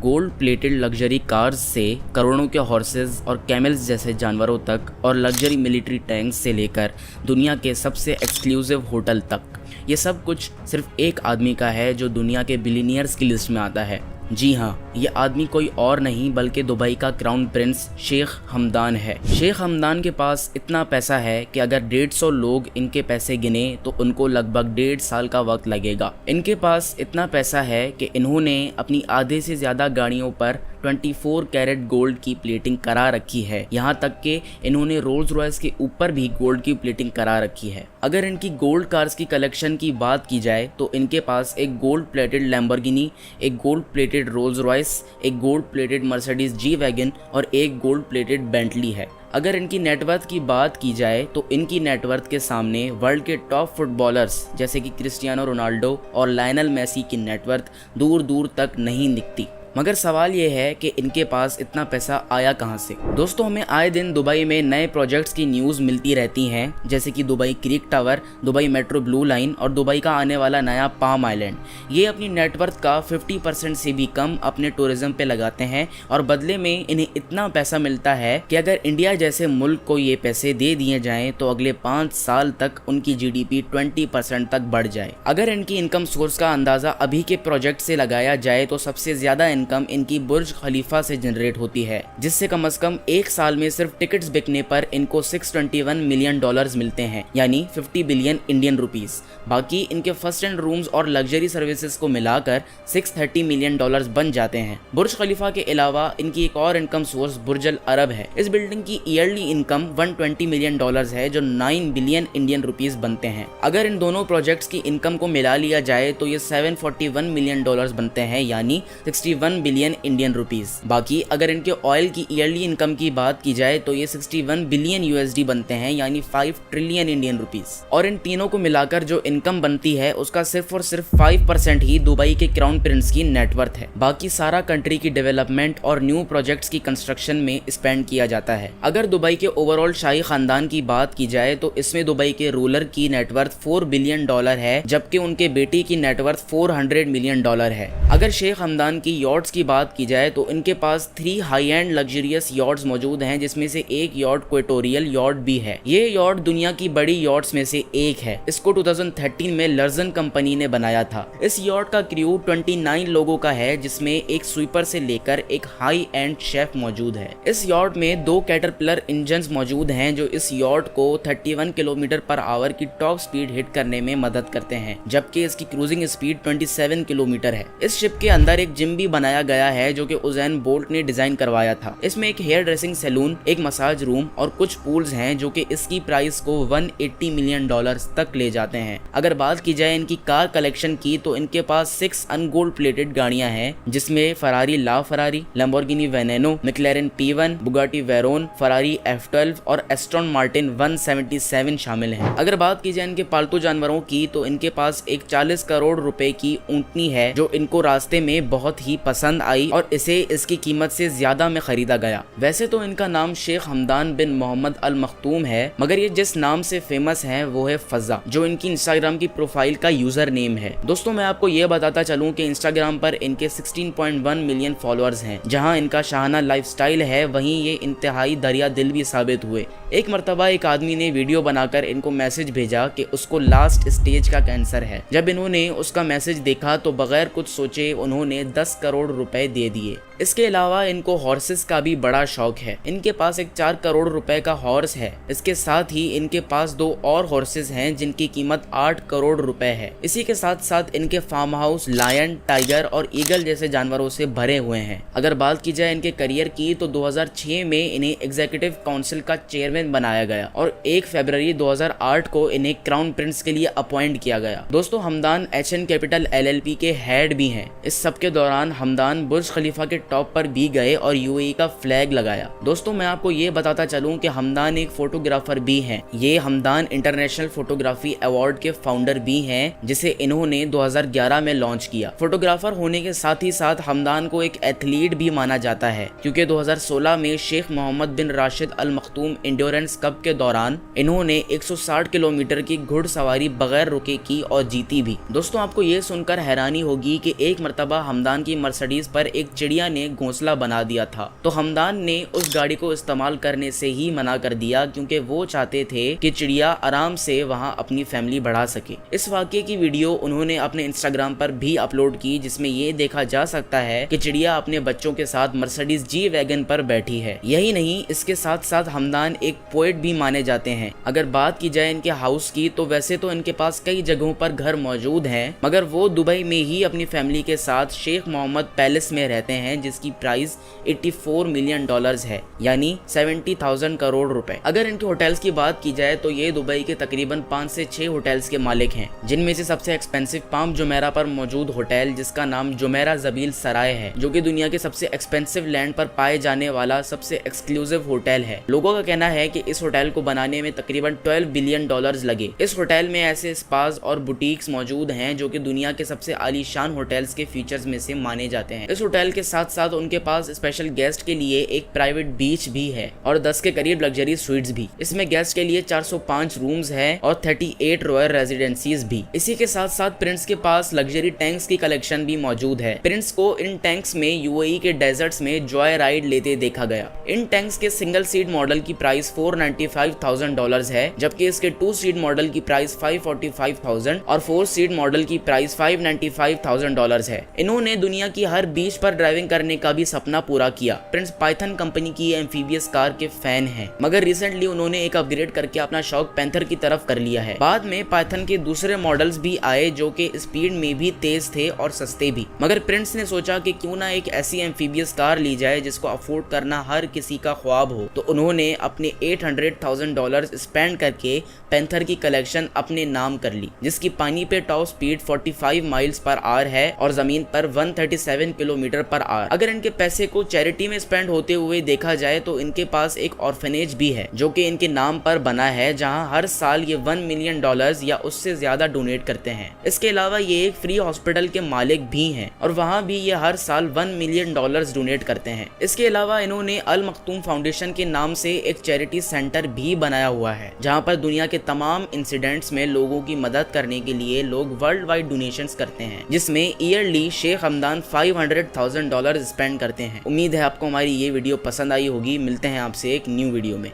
Gold plated luxury cars से करोड़ों के हॉर्सेस और कैमल्स जैसे जानवरों तक और लग्जरी मिलिट्री टैंक्स से लेकर दुनिया के सबसे एक्सक्लूसिव होटल तक, ये सब कुछ सिर्फ एक आदमी का है जो दुनिया के बिलीनियर्स की लिस्ट में आता है। जी हाँ, ये आदमी कोई और नहीं बल्कि दुबई का क्राउन प्रिंस शेख हमदान है। शेख हमदान के पास इतना पैसा है कि अगर 150 लोग इनके पैसे गिने तो उनको लगभग 1.5 साल का वक्त लगेगा। इनके पास इतना पैसा है कि इन्होंने अपनी आधे से ज़्यादा गाड़ियों पर 24 कैरेट गोल्ड की प्लेटिंग करा रखी है। यहाँ तक कि इन्होंने रोल्स रॉयस के ऊपर भी गोल्ड की प्लेटिंग करा रखी है। अगर इनकी गोल्ड कार्स की कलेक्शन की बात की जाए तो इनके पास एक गोल्ड प्लेटेड लैम्बोर्गिनी, एक गोल्ड प्लेटेड रोल्स रॉयस, एक gold plated Mercedes G wagon और एक गोल्ड प्लेटेड बेंटली है। अगर इनकी नेटवर्थ की बात की जाए तो इनकी नेटवर्थ के सामने वर्ल्ड के टॉप फुटबॉलर्स जैसे कि क्रिस्टियानो रोनाल्डो और लायनल मेसी की नेटवर्थ दूर दूर तक नहीं दिखती। मगर सवाल ये है कि इनके पास इतना पैसा आया कहाँ से। दोस्तों, हमें आए दिन दुबई में नए प्रोजेक्ट्स की न्यूज़ मिलती रहती हैं, जैसे कि Dubai creek tower, Dubai metro blue line और दुबई का आने वाला नया पाम आइलैंड। ये अपनी नेटवर्थ का 50% से भी कम अपने टूरिज्म पे लगाते हैं और बदले में इन्हें इतना पैसा मिलता है कि अगर इंडिया जैसे मुल्क को ये पैसे दे दिए जाएं तो अगले 5 साल तक उनकी GDP 20% तक बढ़ जाए। अगर इनकी इनकम सोर्स का अंदाज़ा अभी के प्रोजेक्ट से लगाया जाए तो सबसे ज़्यादा इनकम इनकी बुर्ज खलीफा से जनरेट होती है, जिससे कम से कम एक साल में सिर्फ टिकट्स बिकने पर इनको $621 मिलियन मिलते हैं, यानी 50 बिलियन इंडियन रुपीस। बाकी इनके फर्स्ट एंड रूम्स और लग्जरी सर्विसेज को मिलाकर $630 मिलियन बन जाते हैं। बुर्ज खलीफा के अलावा इनकी एक और इनकम सोर्स बुर्ज अल अरब है। इस बिल्डिंग की ईयरली इनकम $120 मिलियन है, जो 9 बिलियन इंडियन रुपीस बनते हैं। अगर इन दोनों प्रोजेक्ट्स की इनकम को मिला लिया जाए तो ये $741 मिलियन बनते हैं, यानी 61 बिलियन इंडियन रुपीस। बाकी अगर इनके ऑयल की ईयरली इनकम की बात की जाए तो ये 61 बिलियन USD बनते हैं, यानी 5 ट्रिलियन इंडियन रुपीस। और इन तीनों को मिलाकर जो इनकम बनती है उसका सिर्फ और सिर्फ 5% ही दुबई के क्राउन प्रिंस की नेटवर्थ है। बाकी सारा कंट्री की डेवलपमेंट और न्यू प्रोजेक्ट्स की कंस्ट्रक्शन में स्पेंड किया जाता है। अगर दुबई के ओवरऑल शाही खानदान की बात की जाए तो इसमें दुबई के रूलर की नेटवर्थ $4 बिलियन है, जबकि उनके बेटी की नेटवर्थ $400 मिलियन है। अगर शेख हमदान की यॉट्स की बात की जाए तो इनके पास 3 हाई एंड लग्जरियस यॉट्स मौजूद हैं, जिसमें से एक यॉट इक्वेटोरियल यॉट भी है। ये यॉट दुनिया की बड़ी यॉट्स में से एक है। इसको 2013 में लर्जन कंपनी ने बनाया था। इस यॉट का क्रू 29 लोगों का है, जिसमें एक स्वीपर से लेकर एक हाई एंड शेफ मौजूद है। इस यॉट में 2 कैटरपिलर इंजन्स मौजूद हैं, जो इस यॉट को 31 किलोमीटर पर आवर की टॉप स्पीड हिट करने में मदद करते हैं, जबकि इसकी क्रूजिंग स्पीड 27 किलोमीटर है। इस शिप के अंदर एक जिम भी बनाया गया है जो कि उज़ैन बोल्ट ने डिजाइन करवाया था। इसमें एक हेयर ड्रेसिंग सैलून, एक मसाज रूम और कुछ पूल्स हैं, जो कि इसकी प्राइस को $180 मिलियन तक ले जाते हैं। अगर बात की जाए इनकी कार कलेक्शन की तो इनके पास 6 अनगोल्ड प्लेटेड गाड़ियां हैं, जिसमें Ferrari LaFerrari, Lamborghini Veneno, McLaren P1, Bugatti Veyron, Ferrari F12 और एस्टन मार्टिन 177 शामिल हैं। अगर बात की जाए इनके पालतू जानवरों की तो इनके पास एक 40 करोड़ रुपए की ऊंटनी है, जो इनको रास्ते में बहुत ही पसंद आई और इसे इसकी कीमत से ज्यादा में खरीदा गया। वैसे तो इनका नाम शेख हमदान बिन मोहम्मद अल मखतूम है, मगर ये जिस नाम से फेमस है वो है फजा, जो इनकी इंस्टाग्राम की प्रोफाइल का यूजर नेम है। दोस्तों, मैं आपको ये बताता चलूं कि इंस्टाग्राम पर इनके 16.1 मिलियन फॉलोअर्स हैं। जहां इनका शाहाना लाइफस्टाइल है, वहीं ये इंतहाई दरिया दिल भी साबित हुए। एक मरतबा एक आदमी ने वीडियो बनाकर इनको मैसेज भेजा कि उसको लास्ट स्टेज का कैंसर है। जब इन्होंने उसका मैसेज देखा तो बगैर कुछ सोचे उन्होंने 10 करोड़ रुपए दे दिए। इसके अलावा इनको हॉर्सेस का भी बड़ा शौक है। इनके पास एक 4 करोड़ रुपए का हॉर्स है। इसके साथ ही इनके पास 2 और हॉर्सेस हैं, जिनकी कीमत 8 करोड़ रुपए है। इसी के साथ साथ इनके फार्म हाउस लायन, टाइगर और ईगल जैसे जानवरों से भरे हुए हैं। अगर बात की जाए इनके करियर की तो 2006 में इन्हें एग्जीक्यूटिव काउंसिल का चेयरमैन बनाया गया और 1 फरवरी 2008 को इन्हें क्राउन प्रिंस के लिए अपॉइंट किया गया। दोस्तों, हमदान HN कैपिटल LLP के हेड भी हैं। इस सब के दौरान हमदान बुर्ज खलीफा के टॉप पर भी गए और यूएई का फ्लैग लगाया। दोस्तों मैं आपको ये बताता चलूं कि हमदान एक फोटोग्राफर भी हैं। ये हमदान इंटरनेशनल फोटोग्राफी अवार्ड के फाउंडर भी हैं, जिसे इन्होंने 2011 में लॉन्च किया। फोटोग्राफर होने के साथ ही साथ हमदान को एक एथलीट भी माना जाता है, क्योंकि 2016 में शेख मोहम्मद बिन राशिद अल मखतूम इंड्योरेंस कप के दौरान इन्होंने 160 किलोमीटर की घुड़सवारी बगैर रुके की और जीती भी। दोस्तों आपको ये सुनकर हैरानी होगी कि एक मर्तबा हमदान की मर्सिडीज पर एक चिड़िया ने घोंसला बना दिया था, तो हमदान ने उस गाड़ी को इस्तेमाल करने से ही मना कर दिया, क्योंकि वो चाहते थे कि चिड़िया आराम से वहां अपनी फैमिली बढ़ा सके। इस वाकये की वीडियो उन्होंने अपने इंस्टाग्राम पर भी अपलोड की, जिसमें ये देखा जा सकता है कि चिड़िया अपने बच्चों के साथ मर्सिडीज जी वैगन पर बैठी है। यही नहीं, इसके साथ साथ हमदान एक पोएट भी माने जाते हैं। अगर बात की जाए इनके हाउस की, तो वैसे तो इनके पास कई जगहों पर घर मौजूद हैं, मगर वो दुबई में ही अपनी फैमिली के साथ शेख मोहम्मद पैलेस में रहते हैं, जिसकी प्राइस $84 मिलियन है, यानी 70,000 करोड़ रुपए। अगर इनके होटल्स की बात की जाए तो ये दुबई के तकरीबन 5 से 6 होटल्स के मालिक हैं, जिनमें से सबसे एक्सपेंसिव पाम जुमेरा पर मौजूद होटल, जिसका नाम जुमेरा जबील सराय है, जो कि दुनिया के सबसे एक्सपेंसिव लैंड पर पाए जाने वाला सबसे एक्सक्लूसिव होटल है। लोगों का कहना है कि इस होटल को बनाने में तकरीबन $12 बिलियन लगे। इस होटल में ऐसे स्पास और बुटीक्स मौजूद हैं जो कि दुनिया के सबसे आलीशान होटल्स के फीचर्स में से माने जाते हैं। इस होटल के साथ साथ उनके पास स्पेशल गेस्ट के लिए एक प्राइवेट बीच भी है और 10 के करीब लग्जरी स्वीट्स भी। इसमें गेस्ट के लिए 405 रूम्स हैं और 38 रॉयल रेजिडेंसीज भी। इसी के साथ साथ प्रिंस के पास लग्जरी टैंक्स की कलेक्शन भी मौजूद है। प्रिंस को इन टैंक्स में यूएई के डेजर्ट्स में जॉय राइड लेते देखा गया। इन टैंक्स के सिंगल सीट मॉडल की प्राइस $495,000 है, जबकि इसके 2 सीट मॉडल की प्राइस $545,000 और 4 सीट मॉडल की प्राइस $595,000 है। इन्होंने दुनिया की हर बीच पर ड्राइविंग करने का भी सपना पूरा किया। प्रिंस पाइथन कंपनी की एम्फीबियस कार के फैन हैं, मगर रिसेंटली उन्होंने एक अपग्रेड करके अपना शौक पैंथर की तरफ कर लिया है। बाद में पाइथन के दूसरे मॉडल्स भी आए जो कि स्पीड में भी तेज थे और सस्ते भी, मगर प्रिंस ने सोचा कि क्यों ना एक ऐसी एम्फीबियस कार ली जाए जिसको अफोर्ड करना हर किसी का ख्वाब हो। तो उन्होंने अपने $800,000 स्पेंड करके पैंथर की कलेक्शन अपने नाम कर ली, जिसकी पानी पे top speed 45 miles per hour है और जमीन पर 137 किलोमीटर पर आवर। अगर इनके पैसे को चैरिटी में स्पेंड होते हुए देखा जाए तो इनके पास एक ऑर्फनेज भी है जो कि इनके नाम पर बना है, जहां हर साल ये $1 मिलियन या उससे ज्यादा डोनेट करते हैं। इसके अलावा ये एक फ्री हॉस्पिटल के मालिक भी हैं और वहां भी ये हर साल $1 मिलियन डोनेट करते हैं। इसके अलावा इन्होंने अल मखतूम फाउंडेशन के नाम से एक चैरिटी सेंटर भी बनाया हुआ है, जहां पर दुनिया के तमाम इंसिडेंट्स में लोगों की मदद करने के लिए लोग वर्ल्ड वाइड डोनेशंस करते हैं, जिसमें ईयरली शेख हमदान $500,000 स्पेंड करते हैं। उम्मीद है आपको हमारी ये वीडियो पसंद आई होगी। मिलते हैं आपसे एक न्यू वीडियो में।